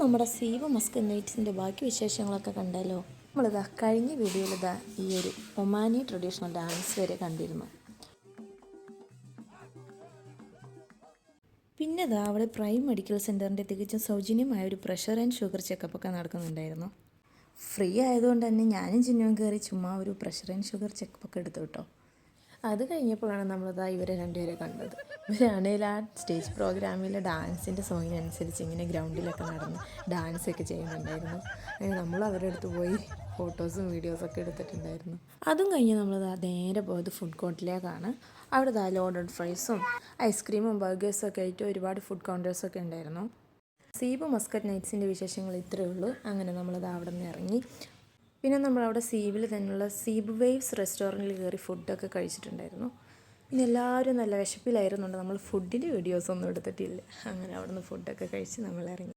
നമ്മുടെ sieve Muscat നൈറ്റ്സിൻ്റെ ബാക്കി വിശേഷങ്ങളൊക്കെ കണ്ടാലോ. നമ്മളിതാ കഴിഞ്ഞ വീഡിയോയിലിതാ ഈ ഒരു ഒമാനി ട്രഡീഷണൽ ഡാൻസ് വരെ കണ്ടിരുന്നു. പിന്നെ ഇതാ അവിടെ പ്രൈം മെഡിക്കൽ സെൻറ്ററിൻ്റെ തികച്ചും സൗജന്യമായ ഒരു പ്രഷർ ആൻഡ് ഷുഗർ ചെക്കപ്പൊക്കെ നടക്കുന്നുണ്ടായിരുന്നു. ഫ്രീ ആയതുകൊണ്ട് തന്നെ ഞാനും ചിഹ്നവും കയറി ചുമ്മാ ഒരു പ്രഷർ ആൻഡ് ഷുഗർ ചെക്കപ്പൊക്കെ എടുത്തു കേട്ടോ. അത് കഴിഞ്ഞപ്പോഴാണ് നമ്മളിതാ ഇവരെ രണ്ടുപേരെ കണ്ടത്. ഇവരാണെങ്കിൽ ആ സ്റ്റേജ് പ്രോഗ്രാമിലെ ഡാൻസിൻ്റെ സോങ്ങിനനുസരിച്ച് ഇങ്ങനെ ഗ്രൗണ്ടിലൊക്കെ നടന്ന് ഡാൻസൊക്കെ ചെയ്യുന്നുണ്ടായിരുന്നു. അങ്ങനെ നമ്മൾ അവരുടെ അടുത്ത് പോയി ഫോട്ടോസും വീഡിയോസൊക്കെ എടുത്തിട്ടുണ്ടായിരുന്നു. അതും കഴിഞ്ഞ് നമ്മളിതാ നേരെ പോയത് ഫുഡ് കോർട്ടിലേക്കാണ്. അവിടെ ഇതാ ലോഡഡ് ഫ്രൈസും ഐസ്ക്രീമും ബർഗേഴ്സും ഒക്കെ ആയിട്ട് ഒരുപാട് ഫുഡ് കൗണ്ടേഴ്സൊക്കെ ഉണ്ടായിരുന്നു. സീബ് മസ്കറ്റ് നൈറ്റ്സിൻ്റെ വിശേഷങ്ങൾ ഇത്രയേ ഉള്ളൂ. അങ്ങനെ നമ്മളത് അവിടെ നിന്ന് ഇറങ്ങി. പിന്നെ നമ്മളവിടെ സീബിൽ തന്നെയുള്ള സീബ് വേവ്സ് റെസ്റ്റോറൻറ്റിൽ കയറി ഫുഡൊക്കെ കഴിച്ചിട്ടുണ്ടായിരുന്നു. പിന്നെ എല്ലാവരും നല്ല വിശപ്പിലായിരുന്നുണ്ട്. നമ്മൾ ഫുഡിൻ്റെ വീഡിയോസൊന്നും എടുത്തിട്ടില്ല. അങ്ങനെ അവിടെ നിന്ന് ഫുഡൊക്കെ കഴിച്ച് നമ്മൾ ഇറങ്ങി.